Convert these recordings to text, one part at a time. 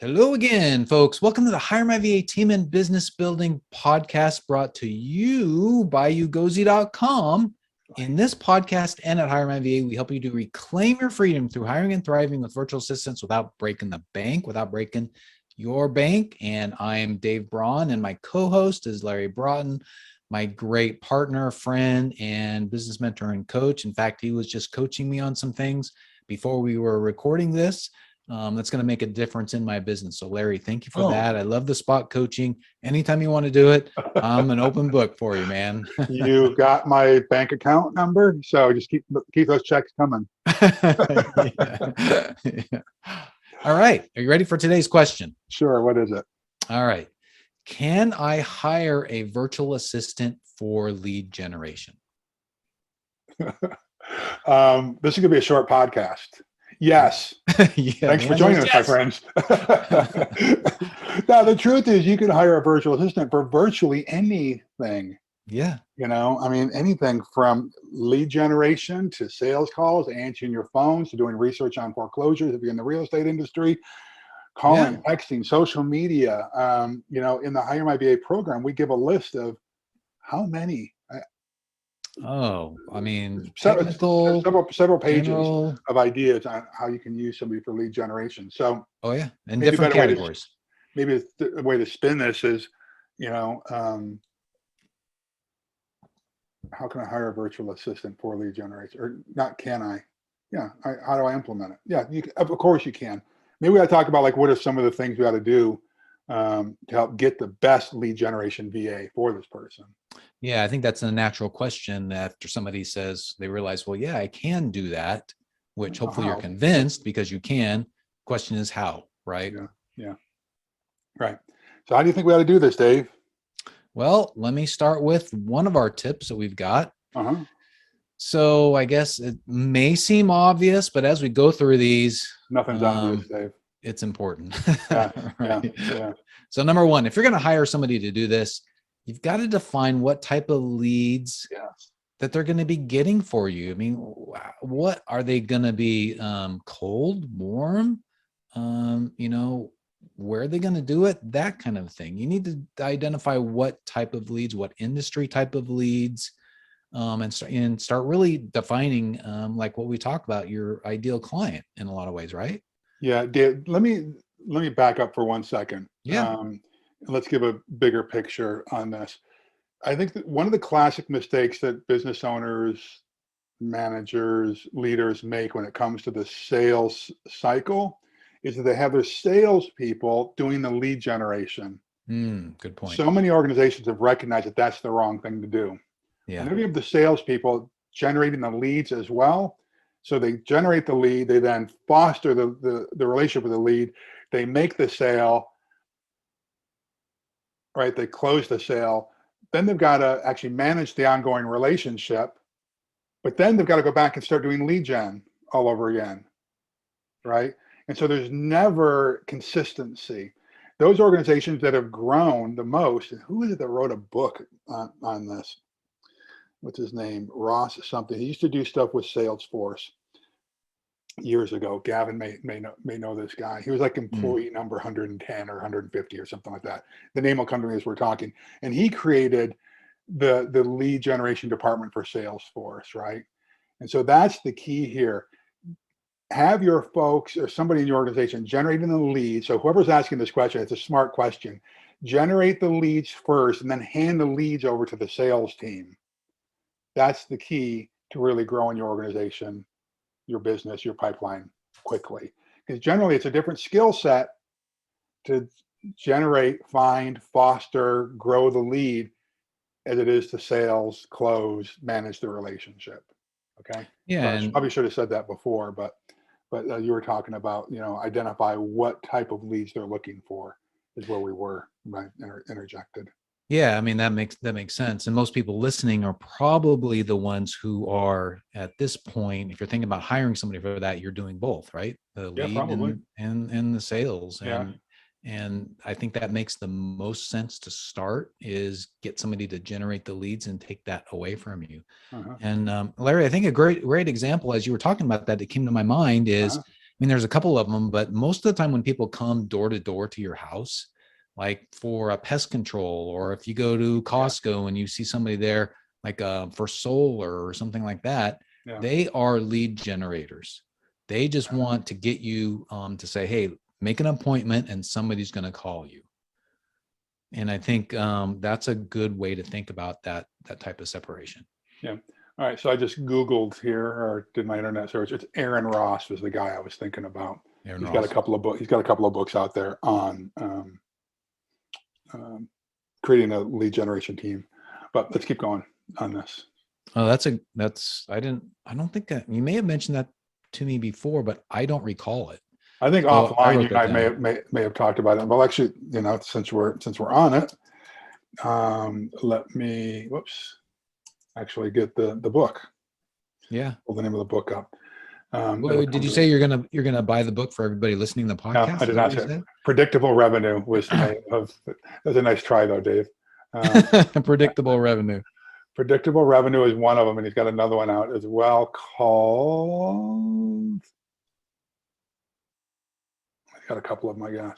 Hello again, folks. Welcome to the HireMyVA Team and Business Building podcast brought to you by ugozi.com. In this podcast and at HireMyVA, we help you to reclaim your freedom through hiring and thriving with virtual assistants without breaking the bank, without breaking your bank. And I'm Dave Braun, and my co-host is Larry Broughton, my great partner, friend, and business mentor and coach. In fact, he was just coaching me on some things before we were recording this. That's going to make a difference in my business. So Larry, thank you for that. I love the spot coaching. Anytime you want to do it, I'm an open book for you, man. You got my bank account number, so just keep those checks coming. Yeah. All right. Are you ready for today's question? Sure. What is it? All right. Can I hire a virtual assistant for lead generation? This is going to be a short podcast. Yes. Yeah, thanks for joining us, my friends. Now, the truth is you can hire a virtual assistant for virtually anything. Yeah. You know, I mean, anything from lead generation to sales calls, answering your phones, to doing research on foreclosures if you're in the real estate industry, calling, texting, social media. You know, in the HireMyVA program, we give a list of how many. I mean, several pages general of ideas on how you can use somebody for lead generation. So, and different categories. Maybe a way to spin this is, you know, how can I hire a virtual assistant for lead generation? Or not? Can I? Yeah. How do I implement it? Yeah. Of course you can. Maybe we got to talk about like what are some of the things we got to do to help get the best lead generation VA for this person. Yeah, I think that's a natural question after somebody says they realize, well, yeah, I can do that, which hopefully you're convinced because you can. Question is how, right? Yeah. Right. So how do you think we ought to do this, Dave? Well, let me start with one of our tips that we've got. So I guess it may seem obvious, but as we go through these, nothing's obvious, Dave. It's important. Right? Yeah. So number one, if you're going to hire somebody to do this, you've got to define what type of leads that they're going to be getting for you. I mean, what are they going to be? Cold, warm? You know, where are they going to do it? That kind of thing. You need to identify what type of leads, what industry type of leads, and start really defining, like what we talked about, your ideal client in a lot of ways, right? Yeah, Dave, let me back up for 1 second. Let's give a bigger picture on this. I think that one of the classic mistakes that business owners, managers, leaders make when it comes to the sales cycle is that they have their salespeople doing the lead generation. Good point. So many organizations have recognized that that's the wrong thing to do. Yeah. Whenever you have the salespeople generating the leads as well, so they generate the lead, they then foster the relationship with the lead, they make the sale, right? They close the sale. Then they've got to actually manage the ongoing relationship, but then they've got to go back and start doing lead gen all over again, right? And so there's never consistency. Those organizations that have grown the most, and who is it that wrote a book on this? What's his name? Ross something. He used to do stuff with Salesforce years ago. Gavin may know this guy. He was like employee number 110 or 150 or something like that. The name will come to me as we're talking. And he created the lead generation department for Salesforce, right? And so that's the key here. Have your folks or somebody in your organization generating the leads. So whoever's asking this question, it's a smart question. Generate the leads first and then hand the leads over to the sales team. That's the key to really growing your organization, your business, your pipeline quickly. Because generally it's a different skill set to generate, find, foster, grow the lead as it is to sales, close, manage the relationship. Okay. Yeah. So I probably should have said that before, but you were talking about, you know, identify what type of leads they're looking for is where we were, right? Interjected. Yeah, I mean, that makes sense. And most people listening are probably the ones who are at this point, if you're thinking about hiring somebody for that, you're doing both, right? The lead and the sales. And I think that makes the most sense to start is get somebody to generate the leads and take that away from you. And Larry, I think a great example as you were talking about that came to my mind is mean, there's a couple of them, but most of the time when people come door to door to your house, like for a pest control, or if you go to Costco and you see somebody there, like for solar or something like that, they are lead generators. They just want to get you to say, hey, make an appointment and somebody's going to call you. And I think that's a good way to think about that type of separation. Yeah. All right. So I just Googled here, or did my internet search. It's Aaron Ross was the guy I was thinking about. Aaron He's Ross. got a couple of books. He's got a couple of books out there on creating a lead generation team. But let's keep going on this. Oh, I don't think that you may have mentioned that to me before, but I don't recall it. I think So offline you and I may have talked about it. Well, actually, since we're on it, let me actually get the book. Yeah. Pull the name of the book up. Well, did you say you're gonna buy the book for everybody listening to the podcast? No, I did not say. Predictable Revenue was the name of. That was a nice try though, Dave. Predictable Revenue. Predictable Revenue is one of them, and he's got another one out as well called. He's got a couple of them, I guess.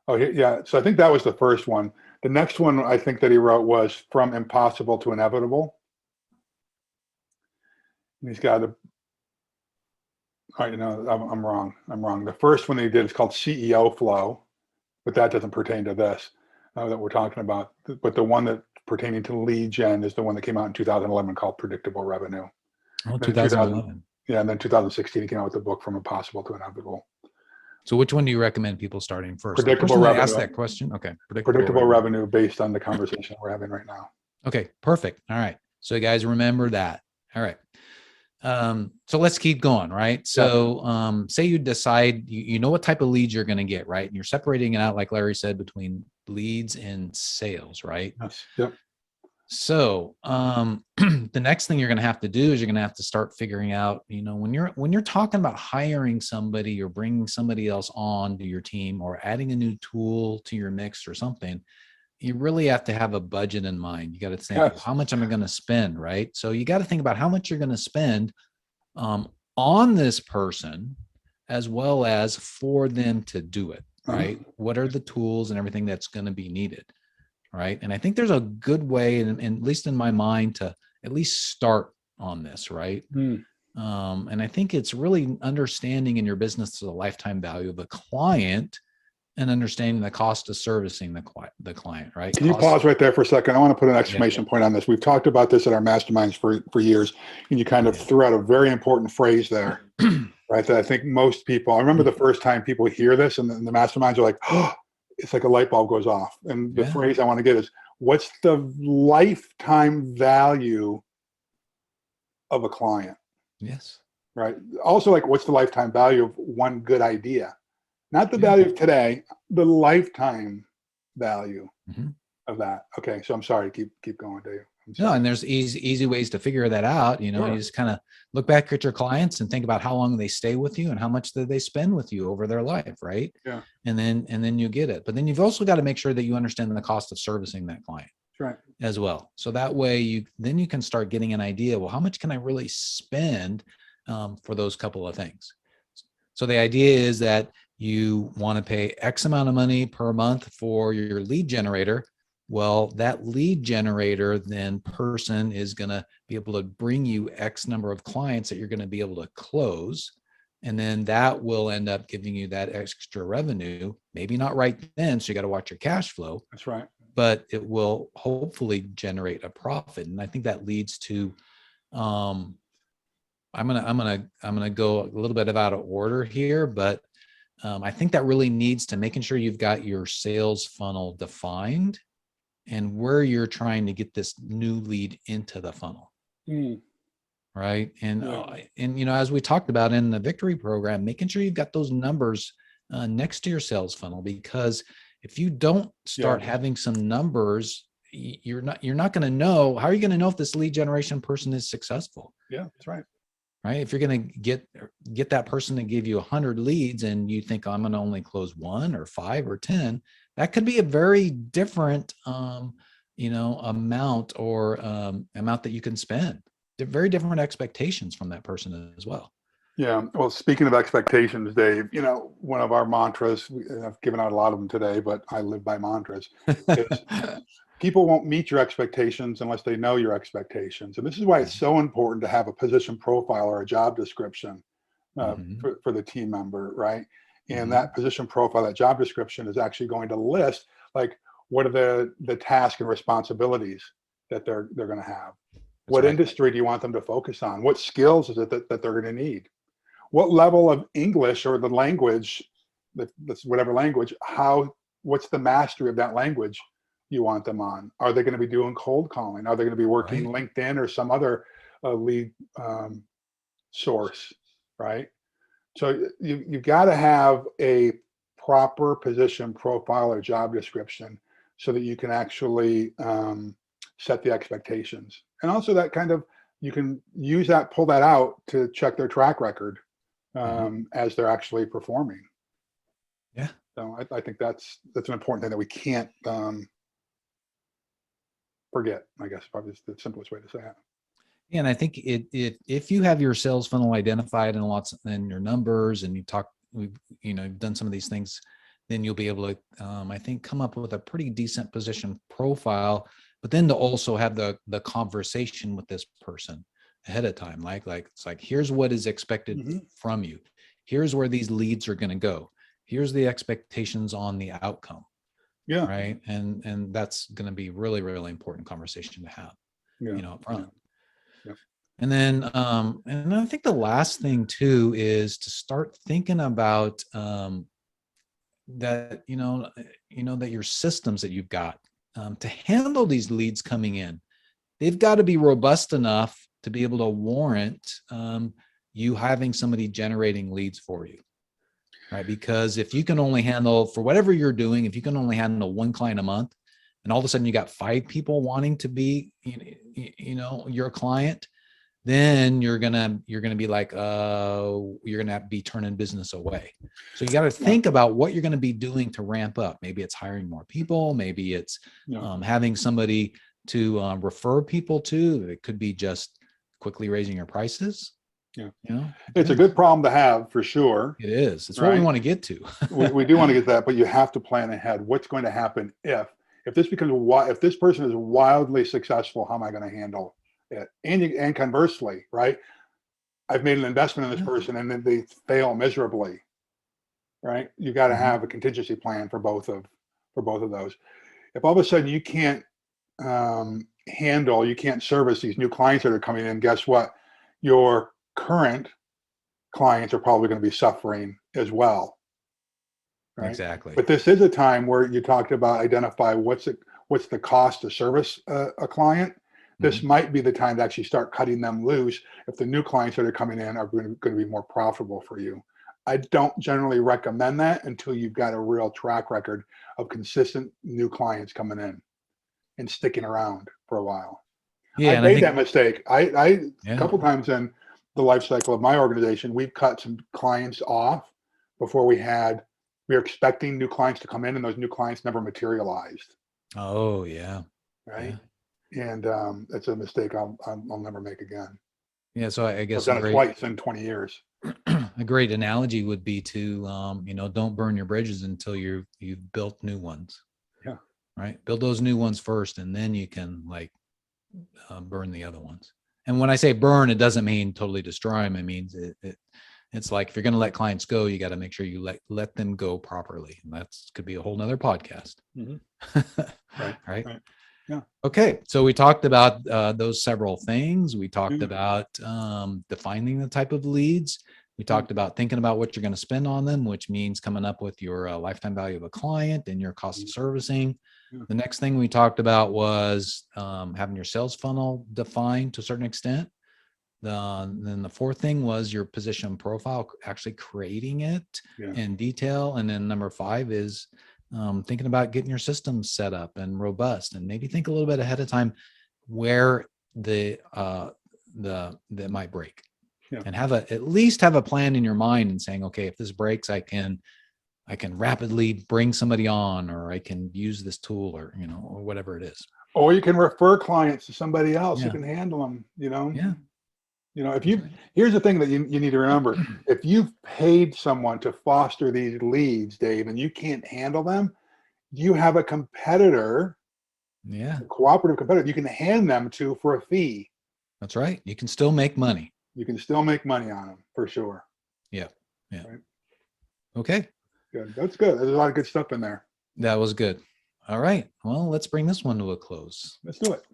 Oh, yeah. So I think that was the first one. The next one I think that he wrote was From Impossible to Inevitable. And he's got a. All right, I'm wrong. The first one that he did is called CEO Flow, but that doesn't pertain to this that we're talking about. But the one that pertaining to lead gen is the one that came out in 2011 called Predictable Revenue. Oh, 2011. Yeah, and then 2016 he came out with the book From Impossible to Inevitable. So which one do you recommend people starting first? Predictable Revenue. Ask that question. Okay. Predictable revenue based on the conversation we're having right now. Okay, perfect. All right. So guys, remember that. All right. So let's keep going, right? So say you decide, you know what type of leads you're going to get, right? And you're separating it out, like Larry said, between leads and sales, right? Yes. Yep. So the next thing you're going to have to do is you're going to have to start figuring out, when you're talking about hiring somebody or bringing somebody else on to your team or adding a new tool to your mix or something, you really have to have a budget in mind. You got to think, well, how much am I going to spend, right? So you got to think about how much you're going to spend on this person, as well as for them to do it, right? What are the tools and everything that's going to be needed, right? And I think there's a good way, and at least in my mind, to at least start on this, right? And I think it's really understanding in your business the lifetime value of a client and understanding the cost of servicing the client, right? Can you pause right there for a second? I want to put an exclamation point on this. We've talked about this at our masterminds for years, and you kind of threw out a very important phrase there, right? That I think most people, I remember the first time people hear this and the masterminds are like, oh, it's like a light bulb goes off. And the phrase I want to get is, what's the lifetime value of a client? Yes. Right. Also, like, what's the lifetime value of one good idea? Not the value of today, the lifetime value of that. Okay, so I'm sorry. Keep going, Dave. No, and there's easy ways to figure that out. You just kind of look back at your clients and think about how long they stay with you and how much did they spend with you over their life, right? Yeah. And then you get it. But then you've also got to make sure that you understand the cost of servicing that client. Right. As well. So that way you can start getting an idea, well, how much can I really spend for those couple of things? So the idea is that you want to pay X amount of money per month for your lead generator. Well, that lead generator then person is going to be able to bring you X number of clients that you're going to be able to close. And then that will end up giving you that extra revenue, maybe not right then. So you got to watch your cash flow. That's right. But it will hopefully generate a profit. And I think that leads to, I'm gonna go a little bit out of order here, but I think that really needs to making sure you've got your sales funnel defined and where you're trying to get this new lead into the funnel. Right. And as we talked about in the victory program, making sure you've got those numbers next to your sales funnel, because if you don't start having some numbers, you're not going to know. How are you going to know if this lead generation person is successful? Yeah, that's right. Right. If you're going to get that person to give you 100 leads and you think, I'm going to only close 1 or 5 or 10, that could be a very different, amount or amount that you can spend. They're very different expectations from that person as well. Yeah. Well, speaking of expectations, Dave, one of our mantras, and I've given out a lot of them today, but I live by mantras, is people won't meet your expectations unless they know your expectations. And this is why it's so important to have a position profile or a job description Mhm. for the team member, right? And Mhm. that position profile, that job description is actually going to list like what are the tasks and responsibilities that they're going to have. That's What right. industry do you want them to focus on? What skills is it that they're going to need? What level of English or the language, that's whatever language, what's the mastery of that language you want them on? Are they going to be doing cold calling? Are they going to be working Right. LinkedIn or some other lead source, right? So you've got to have a proper position profile or job description so that you can actually set the expectations. And also that kind of, you can use that, pull that out to check their track record Mhm. as they're actually performing. Yeah. So I think that's an important thing that we can't forget. I guess probably is the simplest way to say it. And I think it if you have your sales funnel identified and lots and your numbers and we've you've done some of these things, then you'll be able to I think come up with a pretty decent position profile, but then to also have the conversation with this person ahead of time. Like it's like, here's what is expected Mm-hmm. from you. Here's where these leads are going to go. Here's the expectations on the outcome, Yeah. right? And that's going to be really, really important conversation to have, Yeah. up front. Yeah. Yeah. And I think the last thing too is to start thinking about that, that your systems that you've got to handle these leads coming in, they've got to be robust enough to be able to warrant you having somebody generating leads for you. Right. Because if you can only handle, for whatever you're doing, if you can only handle one client a month, and all of a sudden you got 5 people wanting to be, your client, then you're gonna be like, you're gonna have to be turning business away. So you got to Yeah. think about what you're going to be doing to ramp up. Maybe it's hiring more people. Maybe it's Yeah. having somebody to refer people to. It could be just quickly raising your prices. Yeah. It's a Depends. good problem to have for sure, It is. It's what we right? want to get to. We do want to get that, but you have to plan ahead. What's going to happen if this becomes if this person is wildly successful? How am I going to handle it? And conversely, right? I've made an investment in this Yeah. person and then they fail miserably, right? You got to Mhm. have a contingency plan for both of those. If all of a sudden you can't you can't service these new clients that are coming in, guess what? Your current clients are probably going to be suffering as well, right? Exactly. But this is a time where you talked about identify what's the cost to service a client. This Mhm. might be the time to actually start cutting them loose if the new clients that are coming in are going to be more profitable for you. I don't generally recommend that until you've got a real track record of consistent new clients coming in and sticking around for a while. Yeah, I've and I made think that mistake. I a yeah. couple times in the life cycle of my organization, we've cut some clients off before we were expecting new clients to come in, and those new clients never materialized. Oh yeah. Right, Yeah. and it's a mistake I'll never make again. Yeah. So I I've guess done it twice in 20 years. a great analogy would be to don't burn your bridges until you've built new ones. Yeah, Right. Build those new ones first, and then you can burn the other ones. And when I say burn, it doesn't mean totally destroy them. It means it's like, if you're going to let clients go, you got to make sure you let them go properly. And that's could be a whole nother podcast. mm-hmm. Right, Right. right, yeah. Okay. So we talked about those several things. We talked Yeah. about defining the type of leads. We Yeah. talked about thinking about what you're going to spend on them, which means coming up with your lifetime value of a client and your cost of servicing. Yeah. The next thing we talked about was having your sales funnel defined to a certain extent. Then the fourth thing was your position profile, actually creating it Yeah. in detail. And then number 5 is thinking about getting your systems set up and robust, and maybe think a little bit ahead of time where that might break, Yeah. and at least have a plan in your mind and saying, okay, if this breaks, I can rapidly bring somebody on, or I can use this tool, or whatever it is. Or you can refer clients to somebody else who Yeah. can handle them. Yeah. Here's the thing that you need to remember. If you've paid someone to foster these leads, Dave, and you can't handle them, you have a competitor, Yeah, a cooperative competitor you can hand them to for a fee. that's right. You can still make money. You can still make money on them for sure. Yeah. Right? Okay. Good. That's good. There's a lot of good stuff in there. That was good. All right. Well, let's bring this one to a close. Let's do it.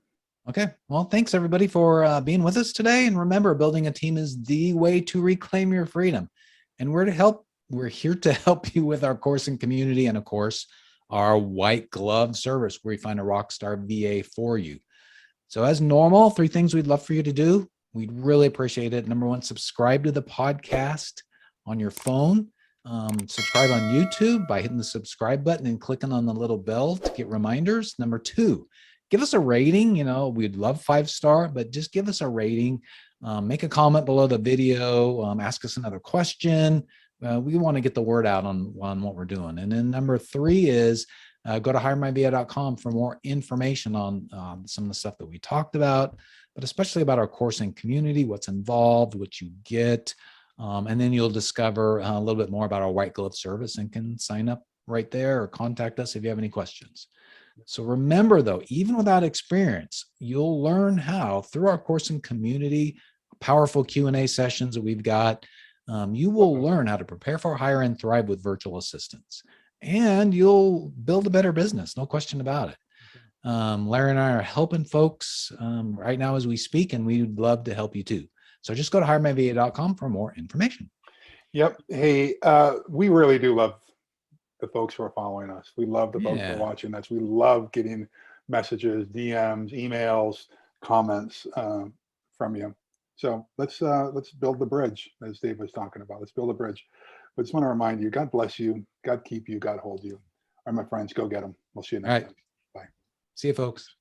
Okay. Well, thanks everybody for being with us today. And remember, building a team is the way to reclaim your freedom. And we're here to help you with our course and community. And of course, our white glove service where we find a rock star VA for you. So as normal, 3 things we'd love for you to do. We'd really appreciate it. Number 1, subscribe to the podcast on your phone. Subscribe on YouTube by hitting the subscribe button and clicking on the little bell to get reminders. Number 2, give us a rating. We'd love 5-star, but just give us a rating. Make a comment below the video. Ask us another question. We want to get the word out on what we're doing. And then number 3 is go to HireMyVA.com for more information on some of the stuff that we talked about, but especially about our course and community, what's involved, what you get. And then you'll discover a little bit more about our white glove service and can sign up right there or contact us if you have any questions. So remember though, even without experience, you'll learn how through our course and community, powerful Q&A sessions that we've got, you will learn how to prepare for, hire, and thrive with virtual assistants. And you'll build a better business, no question about it. Larry and I are helping folks right now as we speak, and we'd love to help you too. So just go to HireMyVA.com for more information. Yep. Hey, we really do love the folks who are following us. We love the folks who are watching us. We love getting messages, DMs, emails, comments from you. So let's build the bridge, as Dave was talking about. Let's build a bridge. But I just want to remind you, God bless you, God keep you, God hold you. All right, my friends, go get them. We'll see you next time. Bye. See you, folks.